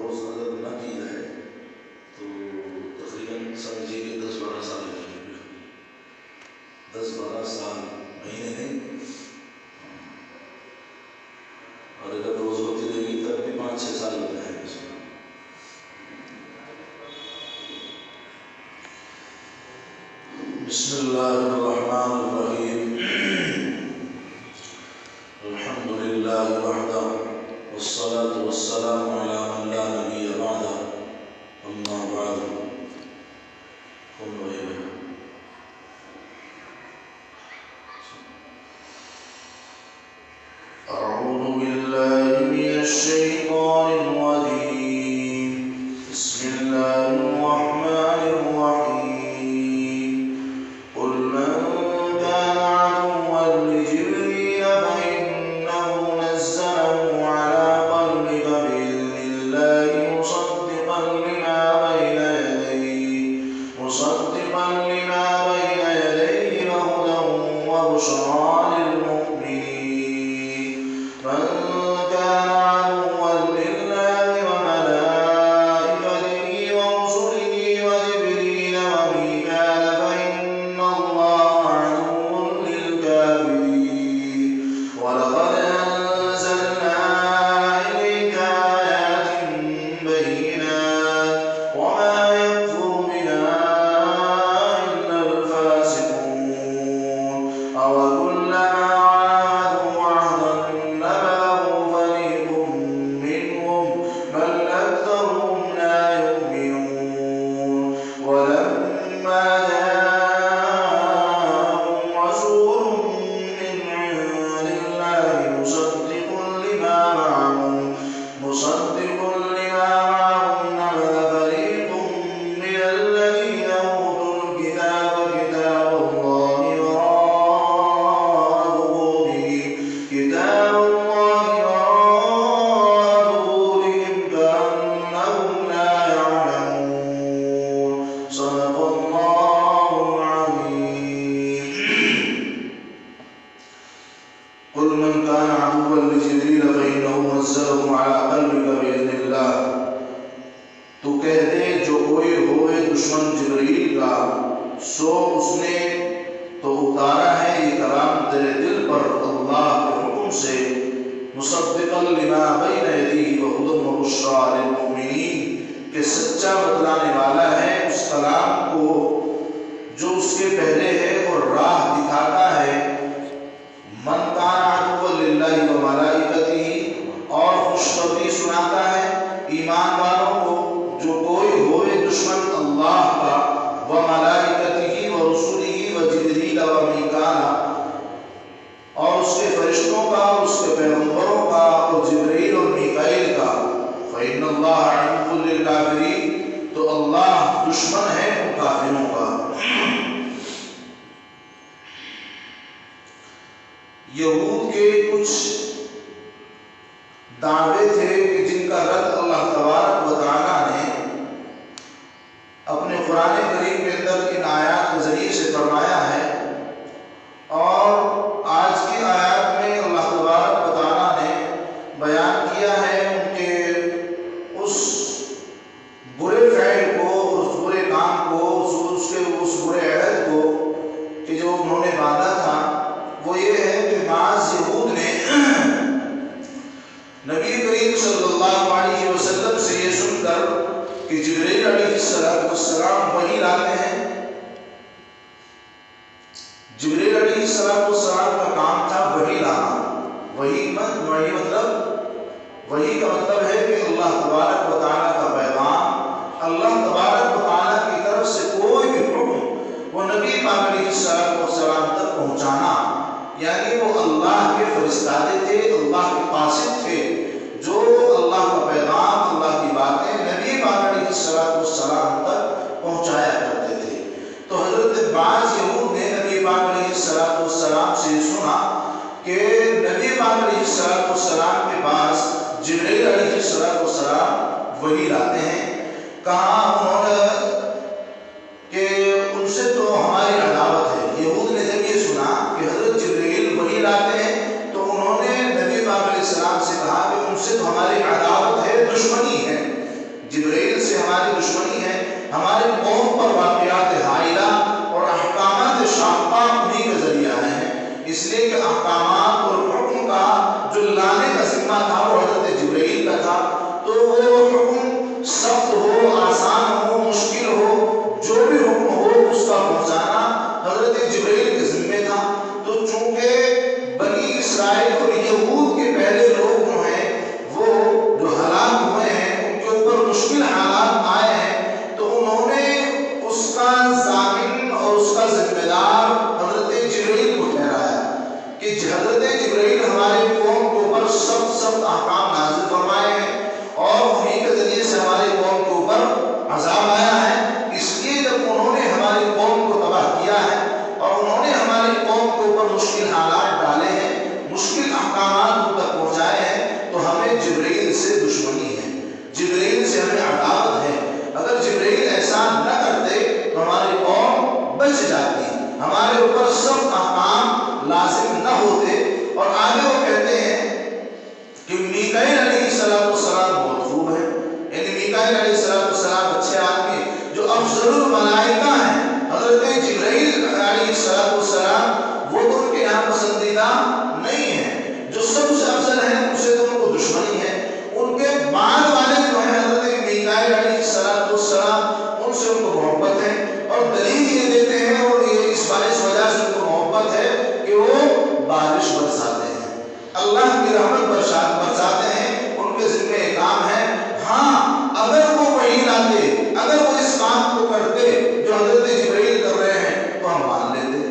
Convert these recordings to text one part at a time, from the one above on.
روز اگر نہ کی جائے تو تقریباً سمجھیے کہ 10-12 سال لگیں گے. 10-12 سال، مہینے نہیں. اور اگر روز ہوتی رہے گی تب بھی 5-6 سال لگ جائیں گے اس میں. بسم اللہ الرحمن الرحیم. الحمد للہ وحدہ والصلاة والسلام علی من لا نبی بعدہ اما بعد. اعوذ باللہ من الشیطان الرجیم. بسم اللہ الرحمن الرحیم. قل من كان عدوا لجبريل فإنه نزله على قلبك بإذن الله مصدقا لما بين يديه وهدى وبشرى للمؤمنين. من كان عدوا لله وملائكته ورسله وجبريل وميكال فإن الله عدو للكافرين. ولقد أنزلنا إليك آيات بينات وما يكفر بها إلا الفاسقون. أوكلما عاهدوا عهدا نبذه فريق منهم بل أكثرهم لا يؤمنون. ولما جاءهم رسول من عند الله مصدق لما معهم نبذ فريق من الذين أوتوا الكتاب كتاب الله وراء ظهورهم كأنهم لا يعلمون. صدق الله العظيم. قل من كان عدوا لجبريل فإنه نزله على قلبك بإذن الله. تو کہہ دے جو کوئی ہوئے دشمن جبریل کا سو اس نے تو اتارا ہے یہ کلام تیرے دل پر اللہ کے حکم سے. مصدقا لما بین یدیہ وہدی وبشریٰ للمؤمنین کہ سچا بتلانے والا ہے اس کلام کو جو اس کے پہلے ہے اور راہ دکھاتا ہے. من کان عدوا للہ وملائکتہ اور خوشخبری سناتا ہے ایمان والوں کو جو کوئی ہوئے دشمن اللہ کا وملائکتہ ورسلہ وجبریل ومیکال اور اس کے فرشتوں کا اور اس کے پیغمبروں کا اور جبریل اور میکائیل کا. فإن اللہ عدو للکافرین تو اللہ دشمن ہے ان کافروں کا. یہود کے کچھ دعوے تھے کہ جن کا رد اللہ تبارک و تعالیٰ نے اپنے قرآن کریم کے اندر ان آیات کے ذریعے سے فرمایا ہے. اور آج کی آیات میں اللہ تبارک و تعالیٰ نے بیان کیا ہے ان کے اس برے فعل کو، اس برے کام کو، اس برے عہد کو کہ جو انہوں نے باندھا تھا. وہ یہ ہے کہ بعض یہود نے نبی کریم صلی اللہ علیہ وسلم سے یہ سن کر کہ جبریل علیہ السلام وحی لاتے ہیں. جبریل علیہ السلام کا کام تھا وحی لانا. وحی کا مطلب ہے کہ اللہ تبارک و تعالیٰ کا پیغام، اللہ تبارک و تعالیٰ کی طرف سے کوئی بھی حکم وہ نبی پاک علیہ السلام تک پہنچانا. یعنی وہ اللہ کے فرستادے تھے، اللہ کے قاصد تھے جو اللہ کا پیغام، اللہ کی باتیں نبی پاک علیہ السلام تک پہنچایا کرتے تھے. تو حضرت بعض یہود نے نبی پاک علیہ السلام سے سنا کہ نبی پاک علیہ السلام کے پاس جبریل علیہ السلام وحی لاتے ہیں. کہا انہوں نے کہ ان سے تو ہماری عداوت ہے. یہود نے جب یہ سنا کہ حضرت جبریل وحی لاتے ہیں تو انہوں نے نبی پاک علیہ السلام سے کہا کہ ان سے تو ہماری عداوت ہے، دشمنی ہے. سے ہماری دشمنی ہے، ہمارے قوم پر واقعات حائلہ اور احکامات شاقہ انہی کے ذریعہ ہیں، اس لیے کہ احکامات اور حکم کا جو لانے کا ذمہ تھا وہ حضرت جبرائیل کا تھا، تو وہ حکم سخت ہو، آسان ہو، مشکل ہو، جو بھی حکم ہو اس کا پہنچانا حضرت جبرائیل کے ذمہ تھا۔ تو چونکہ بنی اسرائیل اور یہود کے پہلے لوگ جو ہیں وہ جو ہلاک ہوئے ہیں، ان کے اوپر مشکل حالات آئے ہیں، تو انہوں نے اس کا ضامن اور اس کا ذمہ دار حضرت جبرائیل کو ٹھہرایا کہ حضرت جبرائیل ہمارے قوم کے اوپر سخت سخت احکام نازل فرمائے ہیں اور انہی کے ذریعے سے ہمارے قوم کے اوپر عذاب آیا ہے۔ اس لیے جب انہوں نے ہماری قوم کو تباہ کیا ہے اور انہوں نے ہماری قوم کے اوپر مشکل حالات ڈالے ہیں، مشکل احکامات ان تک پہنچائے ہیں، تو ہمیں جبرائیل سے دشمنی ہے، جبرائیل سے ہمیں عداوت ہے۔ اگر جبرائیل ایسا نہ کرتے تو ہماری قوم بچ جاتی، ہمارے اوپر سخت احکام لازم نہ ہوتے۔ اور آگے وہ کہتے ہیں کہ میکائیل علیہ السلام بہت خوب ہے، یعنی میکائیل علیہ السلام اچھے آدمی جو افضل الملائکہ ہیں، حضرت جبرائیل علیہ السلام وہ تو ان کے یہاں پسندیدہ نہیں ہے، جو سب سے افضل ہیں ان سے تو ان کو دشمنی ہے، ان کے بعد والے جو ہیں حضرت میکائیل علیہ السلام ان سے ان کو محبت ہے، اور دلیل یہ دیتے ہیں اور یہ اس وجہ سے ان کو محبت ہے کہ وہ بارش برساتے ہیں، اللہ کی رحمت برساتے ہیں، ان کے ذمہ ایک کام ہے۔ ہاں اگر وہ وہی لاتے، اگر وہ اس کام کو کرتے جو حضرت جبرائیل کر رہے ہیں تو ہم مان لیتے۔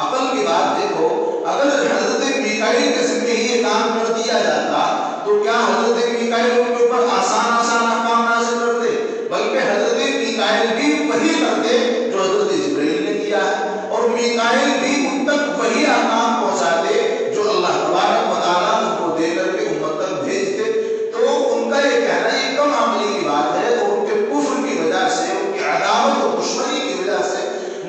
عقل کی بات دیکھو، اگر حضرت میکائیل کے ذمہ یہ کام کر دیا جاتا تو کیا حضرت میکائیل ان کے اوپر آسان احکام نازل کرتے؟ بلکہ حضرت میکائیل بھی وہی کرتے جو حضرت جبرائیل نے کیا ہے، اور میکائیل بھی ان تک وہی احکام پہنچاتے جو اللہ تبارک و تعالیٰ ان کو دے کر کے امت تک بھیجتے۔ تو ان کا یہ کہنا یہ کم عقلی کی بات ہے، اور ان کے کفر کی وجہ سے، ان کی عداوت اور دشمنی کی وجہ سے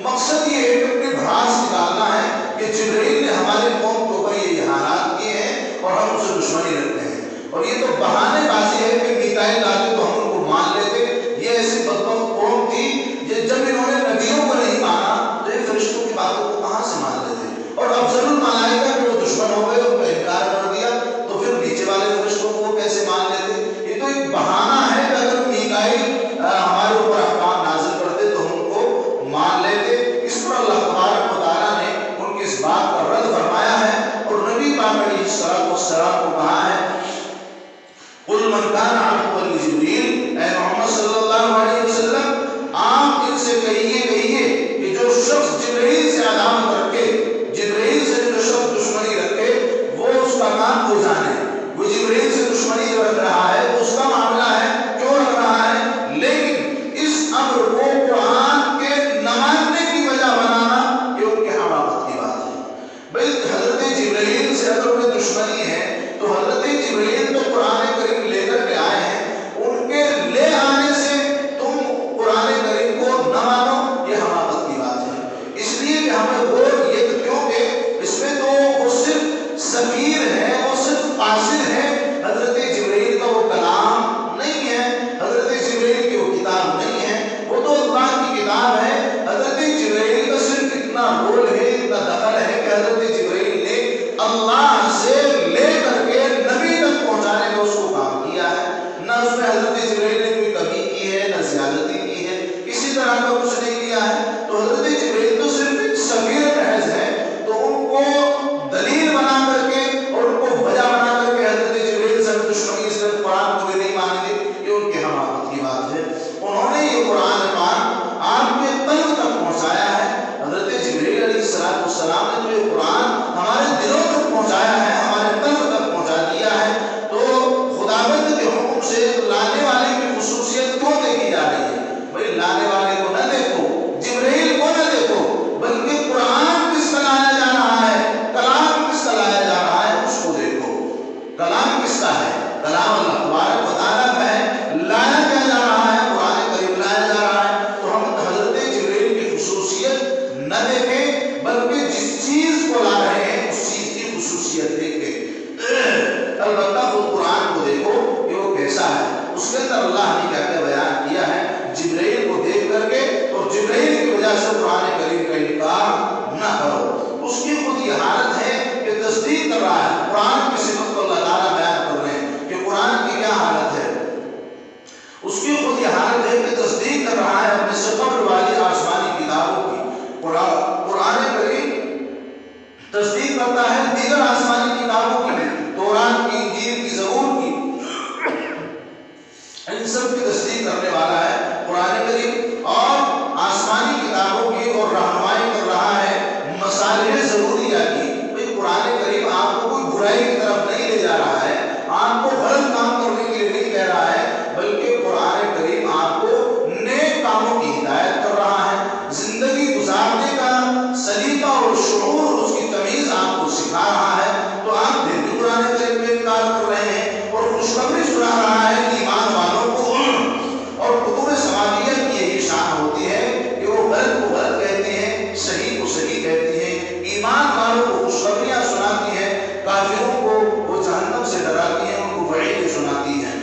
مقصد یہ ہے کہ اپنے بھڑاس نکالنا ہے کہ جبرائیل نے ہمارے قوم کو یہ حالات کیے ہیں اور ہم اسے دشمنی رکھتے ہیں، اور یہ تو بہانے بازی ہے کہ میکائیل لاتے تو ہم ان کو مان لیتے۔ یہ ایسی بدبخت قوم تھی یہ جب انہوں نے نبیوں کو نہیں مانا تو یہ فرشتوں کی باتوں کو کہاں سے مان لیتے، اور افضل الملائکہ کے وہ دشمن ہو گئے، ان کا انکار کر دیا، تو پھر نیچے والے فرشتوں کو کیسے مان لیتے؟ یہ تو ایک بہانہ ہے کہ اگر میکائیل ہمارے اوپر احکام نازل کرتے تو ہم ان کو مان لیتے۔ اس پر اللہ تبارک و تعالیٰ نے ان کی اس بات کا رد فرمایا ہے، اور نبی پاک علیہ السلام کو کہا ہے قُلْ مَنْ كَانَ عَدُوًّا لِجِبْرِيلَ، اے محمد صلی اللہ علیہ وسلم آپ ان سے کہیے کہ جو شخص جبرائیل سے عداوت رکھے، جبرائیل سے جو شخص دشمنی رکھے وہ اس کا کام کو جانے، وہ جبرائیل سے دشمنی جو رکھ رہا ہے وہ اس کا معاملہ ہے، کیوں رکھ رہا ہے، لیکن اس امر کو قرآن کے نہ ماننے کی وجہ بنانا یہ ان کے حماقت کی بات ہے۔ بھائی حضرت جبرائیل سے اگر انہیں دشمنی ہے تو حضرت جبرائیل تو قرآن کریم لے کر کے آئے ہیں، ان کے لے آنے سے تم قرآن کریم کو نہ مانو، یہ حماقت کی بات ہے۔ اس لیے کہ ہمیں وہ یہ کیونکہ اس میں تو وہ صرف سفیر ہے، وہ صرف قاصد ہے، حضرت جبرائیل کا وہ کلام نہیں ہے، حضرت جبرائیل کی وہ کتاب نہیں ہے، وہ تو اللہ کی کتاب ہے۔ حضرت جبرائیل کا صرف اتنا رول ہے، اتنا دخل ہے کہ حضرت جبرائیل نے اللہ سے لے کر کے نبی تک پہنچانے کا اس کو کام کیا ہے، نہ اس میں حضرت جبرائیل نے کوئی کمی کی ہے، نہ زیادتی کی ہے، کسی طرح کا کچھ نہیں کیا ہے۔ تو حضرت جبرائیل تو صرف ایک سفیر محض ہے، تو ان کو دلیل بنا کر کے اور ان کو وجہ بنا کر کے حضرت جبرائیل سے دشمنی، اس طرح قرآن کو بھی نہیں مانیں گے، یہ ان کے حماقت کی بات ہے۔ انہوں نے یہ قرآن پاک آپ کے قلب تک پہنچایا ہے، حضرت جبرائیل علیہ السلام نے تو یہ قرآن ہمارے دلوں تک پہنچایا ہے، ہمارے قلب تک پہنچا دیا ہے۔ تو خداوند کے حکم سے لانے والے کی خصوصیت کیوں دیکھی جا رہی ہے؟ بھائی لانے والے کو نہ دیکھو، جبرائیل کو نہ دیکھو، بلکہ قرآن کس کا لایا جا رہا ہے، کلام کس کا لایا جا رہا ہے اس کو دیکھو۔ کلام کس کا ہے؟ کلام اللہ تبارک و تعالیٰ کا ہے، لایا کیا جا رہا ہے؟ قرآن کریم لایا جا رہا ہے۔ تو ہم حضرت جبرائیل کی خصوصیت نہ دیکھیں، بلکہ جس چیز کو لا رہے ہیں اس چیز کی خصوصیت دیکھیں۔ البتہ خود قرآن کو دیکھو کہ وہ کیسا ہے، اس کے اندر اللہ نے کیا کیا بیان کیا ہے۔ کر کے اور جبرائیل کی وجہ سے قرآن کریم کا انکار نہ کرو۔ اس کی خود یہ حالت ہے کہ تصدیق کر رہا ہے، قرآن کی صفت کو اللہ تعالیٰ بیان کر رہے ہیں کہ قرآن کی کیا حالت ہے۔ اس کی خود یہ حالت ہے کہ تصدیق کر رہا ہے اپنے سے قبل والی آسمانی کتابوں کی۔ قرآن کریم تصدیق کرتا ہے دیگر آسمانی کتابوں کی، تورات کی، انجیل کی، زبور کی، ان سب کی تصدیق کرنے والا ہے قرآن کریم، اور آسمانی کتابوں کی اور رہنمائی کر رہا ہے مصالح ضروریہ کی۔ بھئی قرآن کریم آپ کو کوئی برائی کی طرف نہیں لے جا رہا ہے، آپ کو غلط کام کرنے کے لیے نہیں کہہ رہا ہے، بلکہ قرآن کریم آپ کو نیک کاموں کی ہدایت کر رہا ہے، زندگی گزارنے کا سلیقہ اور شعور، اس کی تمیز آپ کو سکھا رہا ہے۔ تو آپ پھر بھی قرآن کریم کا انکار کر رہے ہیں اور خوشخبری سنا رہا ہے ایمان والوں کو، اور کتب سماویہ کی یہی شان ہوتی ہے کہ وہ غلط کو غلط کہتے ہیں، صحیح کو صحیح کہتی ہیں، ایمان والوں کو خوشخبریاں سناتی ہیں، کافروں کو وہ جہنم سے ڈراتی ہیں، ان کو وعید سناتی ہیں۔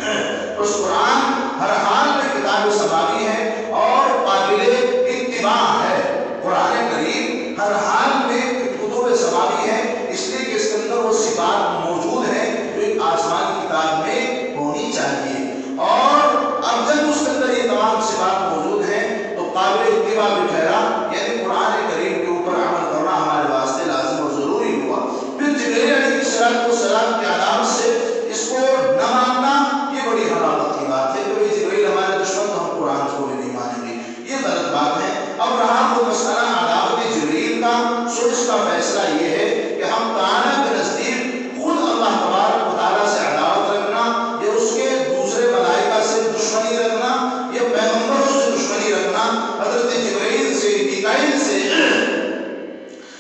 اس قرآن ہر حال میں کتاب سماوی ہے اور قابل اتباع ہے۔ قرآن کریم ہر حال میں کتب سماوی ہے، اس لیے کہ اس کے اندر وہ صفات موجود ہیں جو ایک آسمانی کتاب میں ہونی چاہیے، اور اب جب اس کے اندر یہ تمام صفات موجود ہیں تو قابل اتباع بھی ٹھہرا، یعنی قرآن کریم کے اوپر عمل کرنا ہمارے واسطے لازم اور ضروری ہوا۔ پھر جبرائیل علیہ السلام کی عداوت سے اس کو نہ ماننا یہ بڑی حماقت کی بات ہے کہ جبرائیل ہمارے دشمن تو ہم قرآن کو بھی نہیں مانیں گے، یہ غلط بات ہے۔ اب رہا وہ مسئلہ عداوت جبرائیل کا، سو اس کا فیصلہ یہ ہے کہ ہم تعالیٰ کے نزدیک خود اللہ تبارک و تعالیٰ سے عداوت رکھنا، یا اس کے دوسرے ملائکہ سے دشمنی رکھنا، یا پیغمبروں سے دشمنی رکھنا، حضرت جبرائیل سے، میکائیل سے،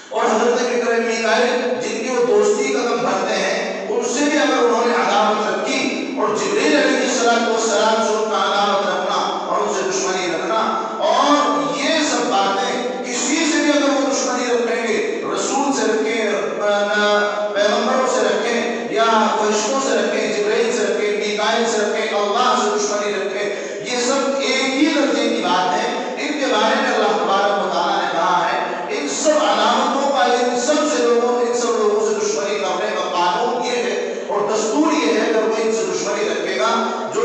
اور حضرت میکائیل جن کی وہ دوستی قدم بھرتے ہیں، ان سے بھی اگر انہوں نے عداوت رکھی، اور جبرائیل علیہ السلام سے ان کا عداوت رکھنا اور ان سے دشمنی رکھنا، اور یہ سب باتیں کسی سے بھی اگر وہ دشمنی رکھیں گے، رسول سے رکھیں، پیغمبروں سے رکھیں، یا فرشتوں سے رکھیں، جبرائیل سے رکھیں، میکائیل سے رکھیں، اللہ سے دشمنی رکھیں، یہ سب ایک ہی درجے کی بات ہے۔ ان کے بارے میں اللہ تبارک و تعالیٰ نے کہا ہے ان سب علامتوں کا، ان سب لوگوں سے دشمنی کرنے کا قانون یہ ہے اور دستور یہ ہے، اگر کوئی ان سے دشمنی رکھے گا، جو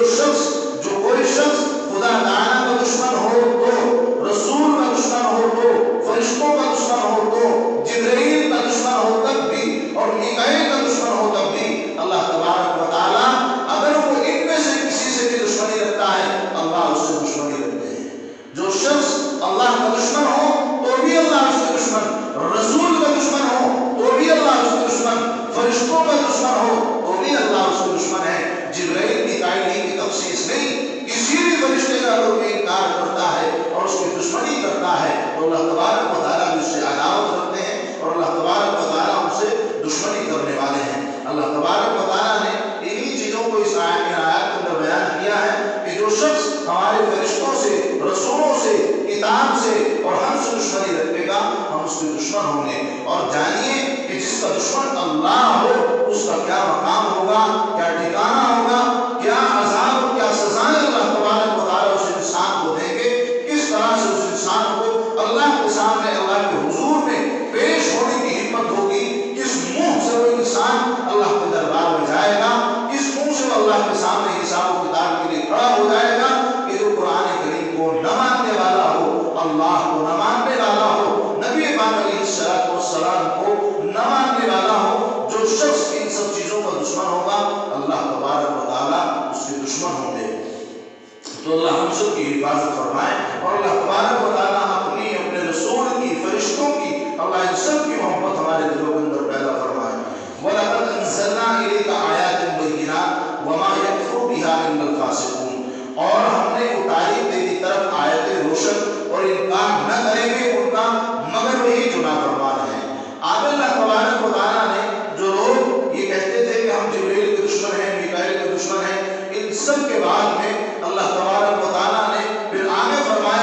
کوئی شخص خدا تعالیٰ کا دشمن ہو تو، رسول کا دشمن ہو تو، فرشتوں کا دشمن ہو تو، جبرائیل کا دشمن ہو تب بھی، اور میکائیل کا دشمن ہو تب بھی، اللہ تبارک و تعالیٰ اگر وہ ان میں سے کسی سے بھی دشمنی رکھتا ہے، اللہ اس سے دشمنی رکھتے ہیں۔ جو شخص اللہ کا دشمن ہو تو بھی اللہ اس کے دشمن، رسول کا دشمن ہو تو بھی اللہ اس کے دشمن، فرشتوں کا دشمن ہو تو بھی اللہ اس کے دشمن ہے۔ جبرائیل میکائیل کی تخصیص نہیں، کسی بھی فرشتے کا اگر کوئی انکار کرتا ہے اور اس کی دشمنی کرتا ہے تو اللہ تبارک و تعالیٰ بھی اس سے عداوت رکھتے ہیں، اور اللہ تبارک و تعالیٰ ان سے دشمنی کرنے والے ہیں۔ اللہ تبارک و تعالیٰ نے انہی چیزوں کو اس آیت کے اندر بیان کیا ہے کہ جو شخص ہمارے فرشتوں سے، رسولوں سے، کتاب سے اور ہم سے دشمنی رکھے گا، ہم اس کے دشمن ہوں گے۔ اور جانیے کہ جس کا دشمن اللہ ہو اس کا کیا مقام ہوگا، کیا ٹھکانہ ہوگا، کیا عذاب اور کیا سزائیں اللہ تبارک و تعالیٰ اس انسان کو دیں گے، کس طرح سے اس انسان کو اللہ کے سامنے، اللہ کے حضور میں پیش ہونے کی ہمت ہوگی، کس منہ سے وہ انسان اللہ کے دربار میں جائے گا، کس منہ سے وہ اللہ کے سامنے حساب و کتاب کے لیے کھڑا ہو جائے گا، کہ جو قرآن کریم کو نہ ماننے والا ہو، اللہ کو نہ ماننے والا ہو، نبی پاک علیہ السلام کو نہ ماننے والا ہو، جو شخص ان سب چیزوں کا دشمن ہوگا، اللہ تبارک و تعالیٰ اس کے دشمن ہوں گے۔ تو اللہ ہم سب کی حفاظت فرمائے، اور اللہ تبارک و تعالیٰ اپنے رسول کی، فرشتوں کی، اللہ ان سب کی محبت ہمارے دلوں کے اندر پیدا فرمائے۔ وَلَقَدْ أَنزَلْنَا إِلَيْكَ آيَاتٍ بَيِّنَاتٍ وَمَا يَكْفُرُ بِهَا إِلَّا الْفَاسِقُونَ، اور ہم نے اتاری تیری طرف آیتیں روشن، اور انکار نہ کریں گے ان کا مگر وہی جو نافرمان ہیں۔ آگے اللہ تبارک و تعالیٰ نے جو لوگ یہ کہتے تھے کہ ہم جبرائیل کے دشمن ہیں، میکائیل کے دشمن ہیں، ان سب کے بعد میں اللہ تبارک و تعالیٰ نے پھر آگے فرمایا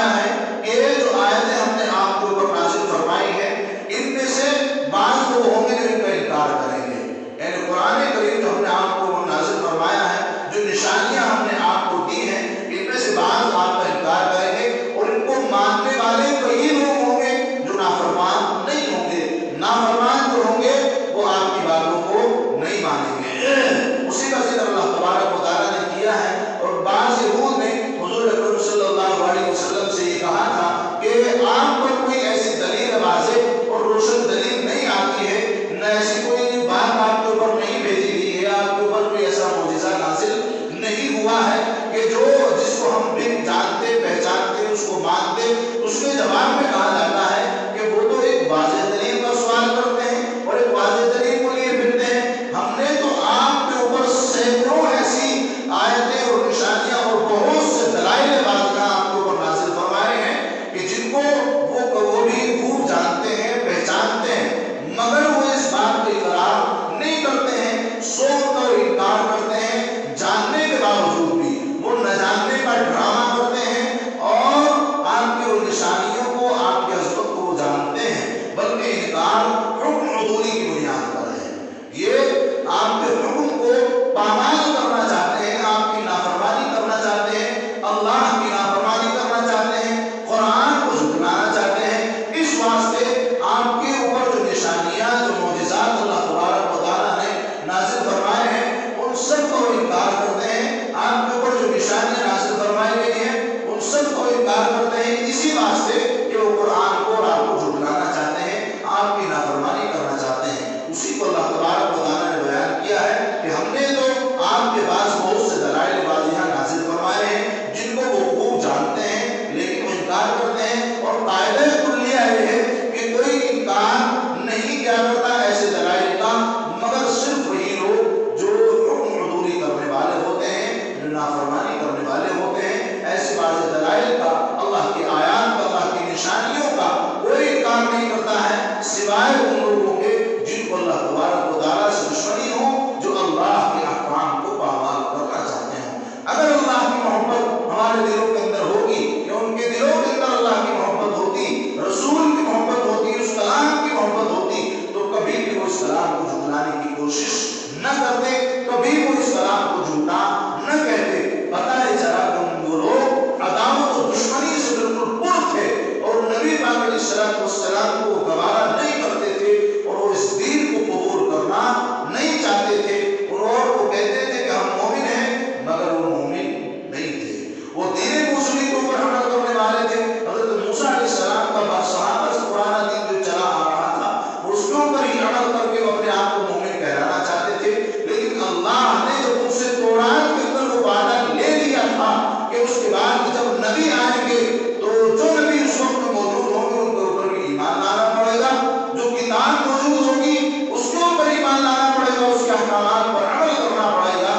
کوشش نہ کرتے، کبھی وہ اس کلام کو جھوٹا نہ کہتے۔ پتہ ہے چلا کہ وہ لوگ عداوت و دشمنی سے بالکل پر تھے اور نبی پاک علیہ السلام کو گوارا نہیں کرتے تھے اور وہ اس دین کو قبول کرنا نہیں چاہتے تھے، اور وہ کہتے تھے کہ ہم مومن ہیں، مگر وہ مومن نہیں تھے۔ وہ دین موصولی کے اوپر عمل کرنے والے تھے۔ حضرت موسیٰ علیہ السلام کا بادشاہ کا پرانا دین جو چلا آ رہا تھا اس کے اوپر ہی عمل کر کے وہ اپنے آپ کو مومن کہلانا چاہتے تھے، لیکن اللہ نے جب ان سے تورات کے اندر وہ وعدہ لے لیا تھا کہ اس کے بعد جب نبی آئیں گے تو جو نبی اس وقت موجود ہوں گے ان کے اوپر بھی ایمان لانا پڑے گا، جو کتاب موجود ہوگی اس کے اوپر ایمان لانا پڑے گا، اس کے احکامات پر عمل کرنا پڑے گا،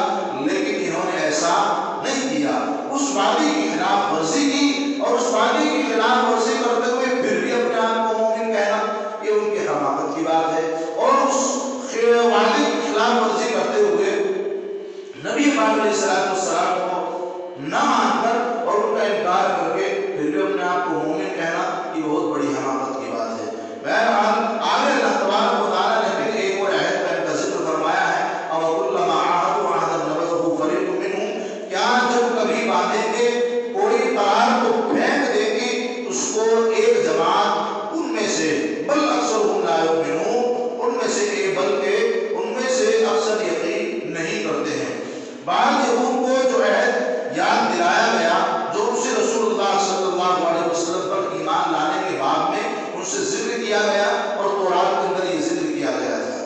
لیکن انہوں نے ایسا نہیں کیا۔ اس وعدے کی خلاف ورزی کی اور اس وعدے کی خلاف ورزی کرتے ہوئے پھر بھی اپنے آپ کو مومن کہنا، یہ ان کی حماقت کی بات ہے۔ اور اس وعدے کی خلاف ورزی کرتے ہوئے نبی پاک علیہ السلام کو نہ مان کر اور ان کا انکار کر کے پھر بھی اپنے آپ کو مومن کہنا، یہ بہت بڑی حماقت کی بات ہے۔ بہرحال آگے اللہ تبارک و تعالیٰ نے پھر ایک اور عہد کا ان کا ذکر فرمایا ہے، اور کلما عاہدوا عہدا نبذہ فریق منہم، کیا جب کبھی باندھیں گے کوئی قرار کو پھینک دے گی اس کو ایک جماعت ان میں سے، بل اکثرهم لا یؤمنون، ان میں سے بلکہ ان میں سے اکثر یقین نہیں کرتے ہیں۔ بعض یہود کو جو عہد یاد دلایا گیا جو ان سے رسول اللہ صلی اللہ علیہ وسلم پر ایمان لانے کے بعد میں ان سے ذکر کیا گیا اور تورات کے اندر یہ ذکر کیا گیا تھا،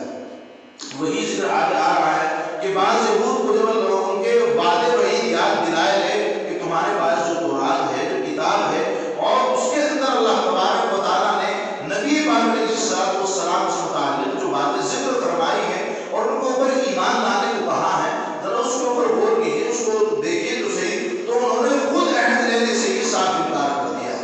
وہی ذکر آگے آ رہا ہے کہ بعض یہود کو جب ان کے وعدے وہی یاد دلائے گئے کہ تمہارے پاس جو تورات ہے، جو کتاب ہے، اور اس کے اندر اللہ تبارک و تعالیٰ نے نبی پاک علیہ السلام سے متعلق جو باتیں ذکر فرمائی ہیں اور ان کو اوپر ایمان لانے کو کہا ہے، ذرا اس کے اوپر غور کیجیے، اس کو دیکھیے تو صحیح، تو انہوں نے خود عہد لینے سے ہی صاف انکار کر دیا۔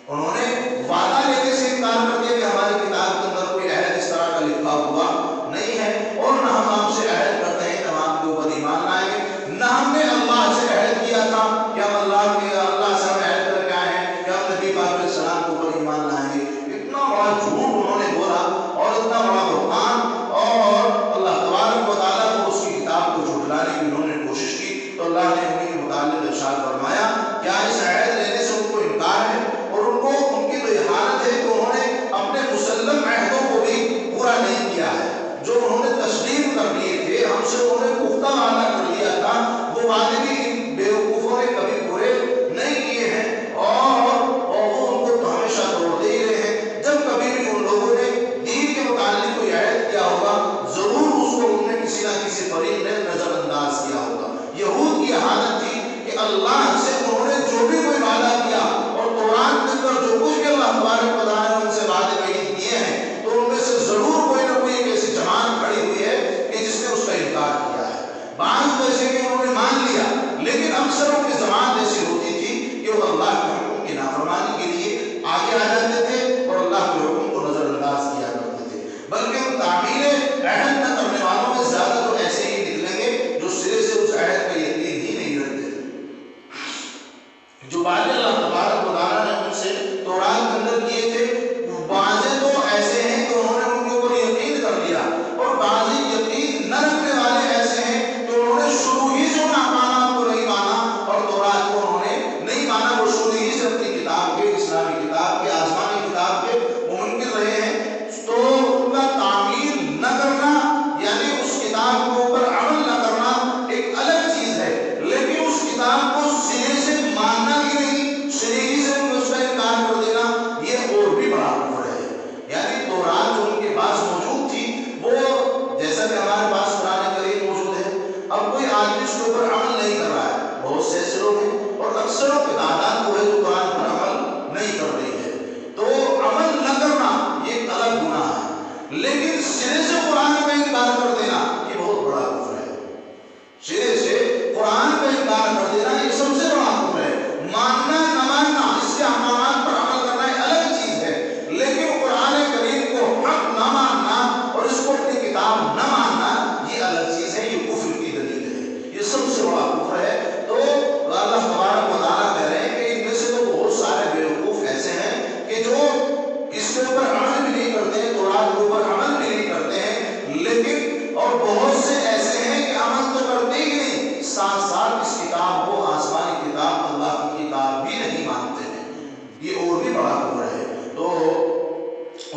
انہوں نے وعدہ لینے سے انکار کر دیا کہ ہماری کتاب کے اندر کوئی عہد اس طرح کا لکھا ہوا نہیں ہے، اور نہ ہم آپ سے عہد کرتے ہیں کہ ہم آپ کے اوپر ایمان لائیں گے، نہ ہم نے اللہ سے عہد کیا تھا کہ ہم اللہ سے ہم عہد کر کے آئے ہیں کہ ہم نبی پاک علیہ السلام کے اوپر ایمان لائیں گے۔ اتنا بڑا جھوٹ انہوں نے بولا اور اتنا بڑا بہتان، اور اللہ تبارک و تعالیٰ کو اس کی کتاب کو جھٹلانے کی انہوں نے کوشش کی، تو اللہ نے انہیں کے متعلق ارشاد فرمایا کیا اس عہد لینے سے ان کو انکار ہے، اور ان کو ان کی تو یہ حالت ہے کہ انہوں نے اپنے مسلم عہدوں کو بھی پورا نہیں کیا ہے، جو انہوں نے تسلیم کر لیے تھے، ہم سے انہوں نے پختہ وعدہ کر لیا تھا، وہ وعدے بھی ان بیوقوفوں نے کبھی پورے نہیں کیے ہیں، اور وہ ان کو تو ہمیشہ توڑتے ہی رہے ہیں۔ جب کبھی بھی ان لوگوں نے دین کے متعلق کوئی عہد کیا ہوگا ضرور اس کو ان نے کسی نہ کسی فریق نے نظر انداز کیا ہوگا۔ یہود کی حالت تھی کہ اللہ سے انہوں نے جو بھی کوئی وعدہ کیا اور تورات کے اندر جو کچھ بھی اللہ تبارک و تعالیٰ نے ان سے وعدے وعید کیے ہیں، تو ان میں سے ضرور کوئی نہ کوئی ایک ایسی جماعت کھڑی ہوئی ہے کہ جس نے اس کا انکار کیا ہے۔ بعض ویسے کہ انہوں نے مان لیا، لیکن اکثروں کی جماعت ایسی ہوتی تھی کہ وہ اللہ کے حکم کی نافرمانی کے لیے آگے آ جاتے تھے اور اللہ کے حکم کو نظر انداز کیا کرتے تھے، بلکہ ان تعمیل عہد نہ کرنے والوں میں زیادہ تو ایسے ہی نکلیں گے جو سرے سے اس عہد کا یقین ہی نہیں رکھتے۔ جو وعدے اللہ تبارک و تعالیٰ نے ان سے تورات کے اندر کیے تھے، بعضے تو ایسے ہیں کہ انہوں نے ان کے اوپر یقین کر لیا، اور بعضے یقین نہ رکھنے والے ایسے ہیں کہ انہوں نے شروع ہی سے ان احکامات کو نہیں مانا اور تورات کو انہوں نے نہیں مانا، وہ شروع ہی سے اپنی کتاب کے، اسلامی کتاب کے، آسمانی کتاب اور بہت سے ایسے ہیں کہ عمل تو کرتے ہی نہیں، ساتھ ساتھ اس کتاب کو، آسمانی کتاب، اللہ کی کتاب بھی نہیں مانتے ہیں۔ یہ اور بھی بڑا کفر ہے۔ تو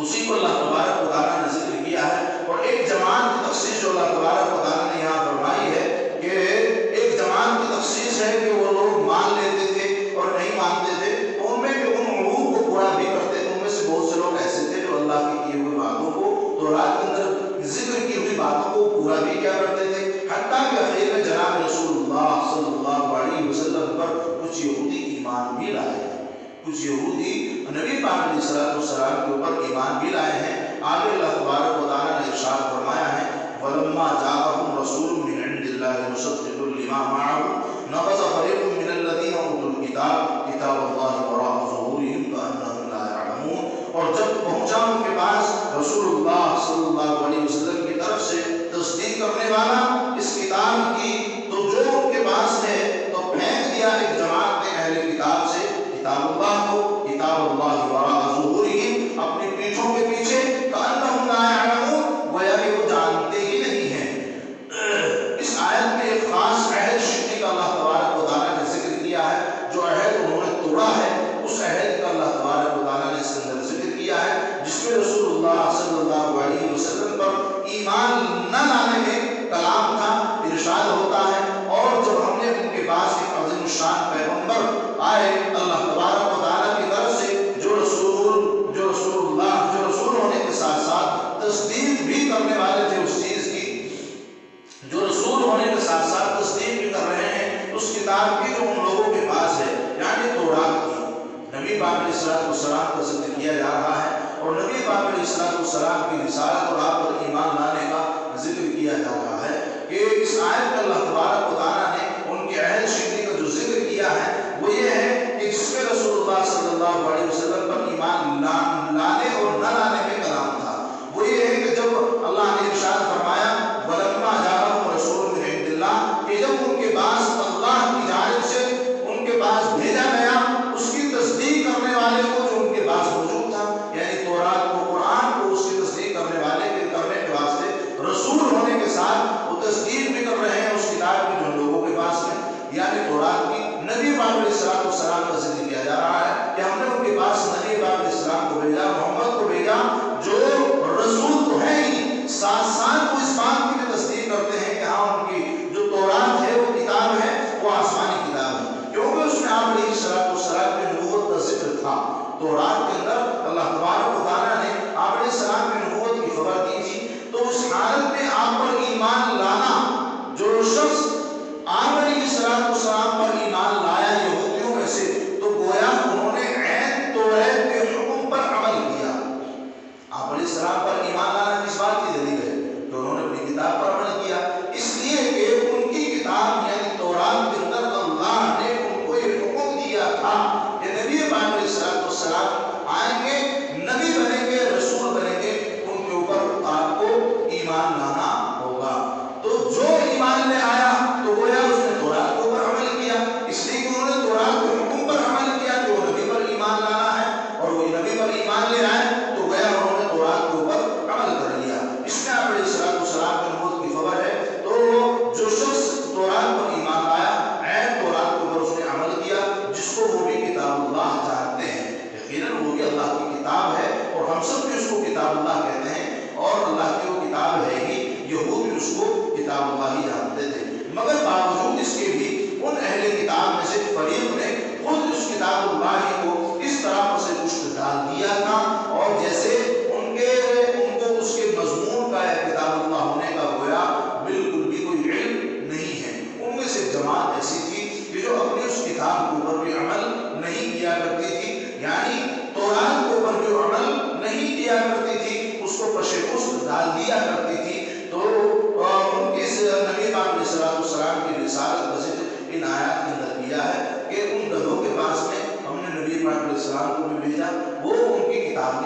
اسی کو اللہ تبارک و تعالیٰ نے ذکر کیا ہے۔ اور ایک جماعت کی تخصیص جو اللہ تبارک و تعالیٰ نے یہاں فرمائی ہے کہ ایک جماعت کی تخصیص ہے کہ وہ لوگ مان لیتے تھے اور نہیں مانتے تھے، ان میں کہ ان عہود کو پورا بھی کرتے تھے۔ ان میں سے بہت سے لوگ ایسے تھے جو اللہ کی کیے ہوئے باتوں کو، تورات کے اندر ذکر کی ہوئی باتوں کو پورا بھی کیا کرتے تھے، حتیٰ کہ اخیر میں جناب رسول اللہ صلی اللہ علیہ وسلم پر کچھ یہودی ایمان بھی لائے ہیں، کچھ یہودی نبی پاک علیہ السلام کے اوپر ایمان بھی لائے ہیں۔ آگے اللہ تبارک و تعالیٰ نے ارشاد فرمایا ہے وَلَمَّا جَاءَهُمْ رَسُولٌ مِّنْ عِندِ اللَّهِ مُصَدِّقٌ لِّمَا مَعَهُمْ نَبَذَ فَرِيقٌ مِّنَ الَّذِينَ أُوتُوا الْكِتَابَ كِتَابَ اللَّهِ وَرَاءَ ظُهُورِهِمْ كَأَنَّهُمْ لَا يَعْلَمُونَ۔ اور جب پہنچا ان کے پاس رسول اللہ صلی اللہ علیہ وسلم کی طرف سے تصدیق کرنے والا اس کتاب کی، تو جو ان کے پاس ہے تو پھینک دیا ایک جماعت نے اہل کتاب سے کتاب اللہ کو، کتاب اللہ وراء ظہورہم، اپنی پیٹھوں کے پیچھے، کأنہم لا یعلمون، گویا کہ وہ جانتے ہی نہیں ہیں۔ اس آیت میں ایک خاص عہد شکنی کا اللہ تبارک و تعالیٰ نے ذکر کیا ہے۔ جو عہد انہوں نے توڑا ہے اس عہد کا اللہ تبارک و تعالیٰ نے اس کے اندر ذکر کیا ہے، جس میں رسول اللہ صلی اللہ علیہ وسلم پر ایمان نہ لانے میں کلام تھا، ارشاد ہوتا ہے۔ اور جب ہم نے ان کے پاس ایک عظیم الشان پیغمبر آئے اللہ تبارک و تعالیٰ کی طرف سے، جو رسول ہونے کے ساتھ ساتھ تصدیق بھی کرنے والے تھے اس چیز کی، جو رسول ہونے کے ساتھ ساتھ تصدیق بھی کر رہے ہیں اس کتاب کی جو ان لوگوں کے پاس ہے، یعنی تورات کی۔ نبی پاک علیہ السلام کا ذکر کیا جا رہا ہے اور نبی پاک علیہ السلام کی رسالت اور آپ پر ایمان لانے کا ذکر کیا جا رہا ہے کہ اس آیت میں اللہ تبارک و تعالیٰ نے ان کے عہد شکنی کا جو ذکر کیا ہے وہ یہ ہے کہ جس میں رسول اللہ صلی اللہ علیہ وسلم پر ایمان لانے اور نہ لانے میں کلام تھا، وہ یہ ہے کہ جب اللہ نے ارشاد فرمایا وَلَمَّا جَاءَهُمْ رَسُولٌ مِّنْ عِندِ اللَّهِ، کہ جب ان کے پاس اللہ کی جانب سے ان کے پاس بھیجا گیا اس کی تصدیق کرنے والے کو جو ان کے پاس موجود تھا، یعنی تورات کو، قرآن کو، اس کی تصدیق کرنے والے کے کرنے کے واسطے رسول ہونے کے ساتھ وہ تصدیق بھی کر رہے ہیں اس کتاب کی جو لوگوں کے پاس ہے، یعنی تورات کی۔ نبی پاک علیہ السلام کا ذکر کیا جا رہا ہے کہ ہم نے ان کے پاس نبی پاک علیہ السلام کو بھیجا، محمد کو بھیجا، جو رسول تو ہے ہی، ساتھ ساتھ وہ اس بات کی بھی تصدیق کرتے ہیں کہ ہاں ان کی جو تورات ہے وہ کتاب ہے، وہ آسمانی کتاب ہے، کیونکہ اس میں آپ علیہ السلام کی نبوت کا ذکر تھا۔ تورات کے اندر اللہ تبارک و تعالیٰ نے آپ علیہ السلام کی نبوت کی خبر دی تھی، تو اس حالت میں آپ پر ایمان لانا، جو شخص آپ علیہ السلام پر ایمان لایا یہودیوں میں سے، تو گویا انہوں نے عین توریت کے حکم پر عمل کیا۔ آپ علیہ السلام پر ایمان لانا کس بات کی دلیل ہے؟ کہ انہوں نے اپنی کتاب پر عمل کیا، اس لیے کہ ان کی کتاب یعنی تورات کے اندر اللہ نے ان کو یہ حکم دیا تھا کہ نبی پاک علیہ السلام آئیں گے، نبی بنیں گے، رسول بنیں گے، ان کے اوپر آپ کو ایمان لانا ہوگا۔ تو جو ایمان لے آیا تو گویا اس نے تورات کے اوپر عمل کیا، اس لیے کہ انہوں نے تورات کے حکم پر عمل کیا کہ وہ نبی پر ایمان لانا ہے، اور وہ نبی پر ایمان لے آئے تو گویا انہوں نے تورات کے اوپر عمل کر لیا۔ اس میں آپ علیہ السلام کی نبوت کی خبر ہے۔ تو جو شخص تورات پر ایمان لایا، عین تورات کے اوپر اس نے عمل کیا، جس کو وہ بھی کتاب اللہ جانتے ہیں، یقیناً وہ بھی اللہ کی کتاب ہے اور ہم سب بھی اس کو کتاب اللہ کہتے ہیں، اور اللہ کی وہ کتاب ہے ہی، یہود بھی اس کو کتاب اللہ ہی جانتے تھے۔ مگر باوجود اس کے بھی ان اہل کتاب میں سے فریق نے خود اس کتاب اللہ کو اس طرح سے کچھ ڈال دیا تھا، اور جیسے ان کو اس کے مضمون کا یا کتاب اللہ ہونے کا گویا بالکل بھی کوئی علم نہیں ہے۔ ان میں سے جماعت ایسی تھی کہ جو اپنی اس کتاب کے اوپر بھی عمل نہیں کیا کرتی تھی، یعنی تورات کے اوپر جو عمل نہیں کیا کرتی تھی اس کو پشے پشت ڈال دیا کرتی تھی۔ تو ان کے نبی پاک علیہ السلام کی رسالت کا ذکر ان آیات کے اندر کیا ہے کہ ان گدھوں کے پاس میں ہم نے نبی پاک علیہ السلام کو بھی بھیجا، وہ ان کی کتاب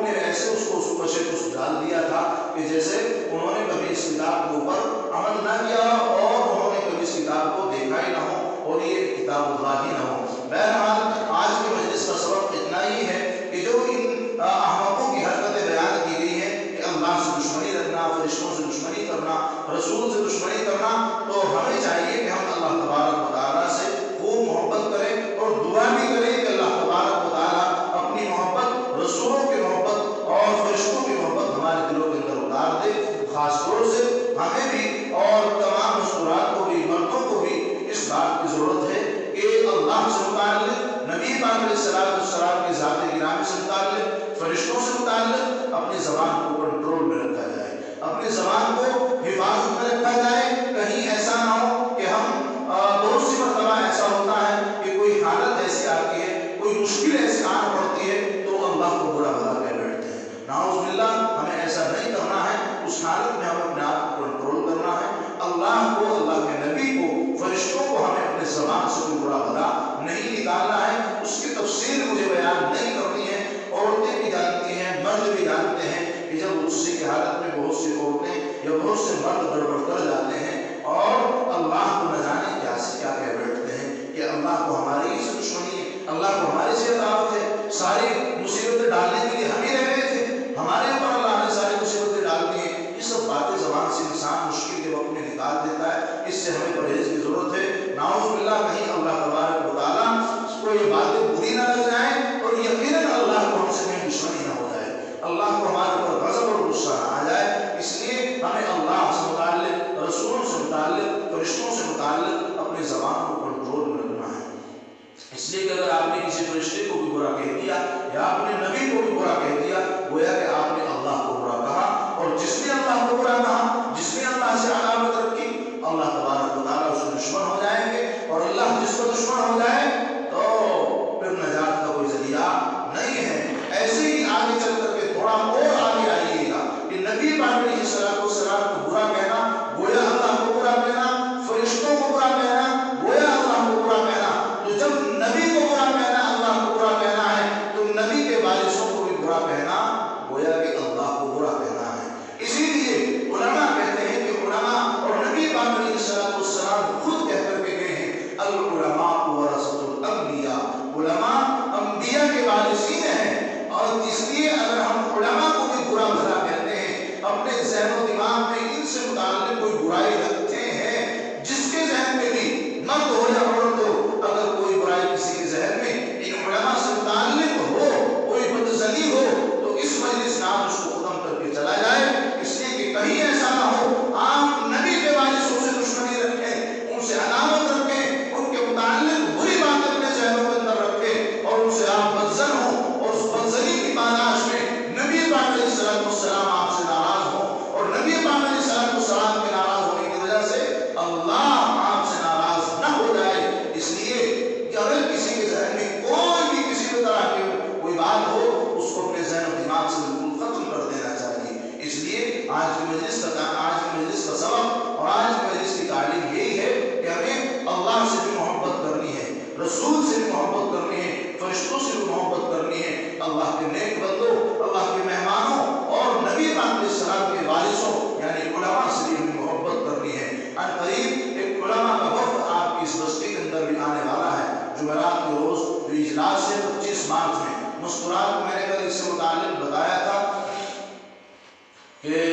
نے ایسے اس کو پشے کو ڈال دیا تھا کہ جیسے انہوں نے کبھی اس کتاب کے اوپر عمل نہ کیا اور انہوں نے کبھی اس کتاب کو دیکھا ہی نہ ہو اور یہ کتاب اللہ ہی نہ ہو۔ بہرحال آج کی مجلس کا سبق اتنا ہی ہے کہ جو ان احمقوں کی حرکتیں بیان کی گئی ہیں کہ اللہ سے دشمنی رکھنا، فرشتوں سے دشمنی کرنا، رسول سے دشمنی کرنا، تو ہمیں چاہیے کہ ہم اللہ تبارک و تعالیٰ سے خوب محبت کریں اور دعا بھی کریں کہ اللہ تبارک و تعالیٰ اپنی محبت، رسولوں کی محبت اور فرشتوں کی محبت ہمارے دلوں کے اندر اتار دے۔ خاص طور سے ہمیں بھی اور تمام مسکرات کو بھی، مردوں کو بھی اس بات کی ضرورت ہے کہ اللہ سے متعلق، نبی پاک علیہ السلام کی ذات گرامی سے متعلق، فرشتوں سے متعلق اپنی زبان کو کنٹرول میں رکھا جائے، اپنی زبان کو حفاظت میں رکھا جائے۔ کہیں ایسا نہ ہو کہ ہم بہت سی مرتبہ ایسا ہوتا ہے کہ کوئی حالت ایسی آتی ہے، کوئی مشکل ایسی آن پڑتی ہے تو اللہ کو برا بھلا کہہ بیٹھتے ہیں۔ نعوذ باللہ، ہمیں ایسا نہیں کرنا ہے۔ اس حالت میں ہمیں اپنے آپ کو کنٹرول کرنا ہے۔ اللہ کو، اللہ کے نبی کو، فرشتوں کو ہمیں اپنے زبان سے کوئی برا بھلا نہیں نکالنا ہے۔ اس کی تفصیل مجھے بیان نہیں کرنی ہے۔ عورتیں بھی جانتی ہیں، مرد بھی جانتے ہیں کہ جب غصے کی حالت میں بہت سی عورتیں یا بہت سے مرد گڑبڑ کر جاتے ہیں اور اللہ کو نہ جانے کیا سے کیا کہہ بیٹھتے ہیں کہ اللہ کو ہماری ہی سے دشمنی ہے، اللہ کو ہماری سے عداوت ہے، ساری مصیبتیں ڈالنے کے لیے ہم ہی رہ گئے تھے، ہمارے اوپر اللہ نے ساری مصیبتیں ڈال دی ہیں۔ یہ سب باتیں زبان سے انسان مشکل کے وقت میں نکال دیتا ہے۔ اس سے ہمیں پرہیز کی ضرورت ہے۔ نعوذ باللہ، کہیں اللہ تبارک و تعالیٰ کو یہ باتیں بری نہ لگ جائیں اور یقیناً اللہ کو ہم سے کہیں دشمنی نہ ہو جائے، اللہ کو ہمارے اوپر غضب اور غصہ نہ آ جائے۔ اس لیے ہمیں اللہ سے متعلق، رسولوں سے متعلق، فرشتوں سے متعلق اپنی زبان کو کنٹرول میں رکھنا ہے۔ اس لیے کہ اگر آپ نے کسی فرشتے کو بھی برا کہہ دیا یا اپنے نبی کو بھی برا کہہ دیا، گویا کہ آپ نے اللہ کو برا کہا، اور جس نے اللہ کو برا کہا، جس نے اللہ سے عداوت رکھی، اللہ تبارک و تعالیٰ اس کے دشمن ہو جائیں گے، اور اللہ جس کو دشمن ہو جائے تو پھر نجات کا کوئی ذریعہ نہیں ہے۔ ایسے ہی آگے چل کر کے تھوڑا اور آگے آئیے گا کہ نبی پاک علیہ السلام کو برا کہنا گویا اللہ کو برا کہنا، فرشتوں کو برا کہنا گویا اللہ کو برا کہنا۔ تو جب نبی کو برا کہنا اللہ کو برا کہنا ہے تو نبی کے وارثوں کو بھی برا کہنا گویا کہ اللہ کو برا کہنا ہے۔ اسی لیے علماء کہتے ہیں کہ علماء اور نبی پاک علیہ السلام خود کہہ کر کے گئے ہیں العلماء ورثۃ الانبیاء، علماء انبیاء کے وارثین ہیں، اور اس لیے اگر ہم علماء کو بھی برا بھلا کہتے ہیں، اپنے ذہن و دماغ میں ان سے متعلق کوئی برائی رکھتے ہیں، جس کے ذہن میں بھی مرد ہو یا عورت ہو، اگر کوئی برائی کسی کے ذہن میں ان علماء سے متعلق ہو، کوئی بدظنی ہو، تو اس مجلس میں آپ اس کو ختم کر کے چلا جائے، اس لیے کہ کہیں ایسا نہ ہو آپ نبی کے وارثوں سے دشمنی رکھیں، ان سے عداوت رکھیں، ان کے متعلق بری باتیں اپنے ذہنوں کے اندر رکھیں، اور ان سے آپ بدظن ہوں، اور اس بدظنی کی پاداش میں نبی پاک علیہ السلام آپ سے ناراض ہوں، اور نبی پاک علیہ السلام کے ناراض ہونے کی وجہ سے اللہ آپ سے ناراض نہ ہو جائے۔ اس لیے کہ اگر کسی کے ذہن میں کوئی بھی کسی بھی طرح کی کوئی بات ہو، اس کو اپنے ذہن و دماغ سے بالکل ختم کر دینا چاہیے۔ اس لیے آج کی مجلس کا سبق اور آج کی مجلس کی تعلیم یہی ہے کہ ہمیں اللہ سے بھی محبت کرنی ہے، رسول سے بھی محبت کرنی ہے، فرشتوں سے بھی محبت کرنی ہے، اللہ کے نیک بندوں، اللہ کے مہمانوں اور نبی پاک علیہ السلام کے وارثوں یعنی علماء سے بھی ہمیں محبت کرنی ہے۔ ان قریب ایک علماء کا وفد آپ کی اس بستی کے اندر بھی آنے والا ہے۔ جمعرات کے روز جو اجلاس ہے 25 مارچ میں، مسکرات کو میں نے کل اس سے متعلق بتایا تھا کہ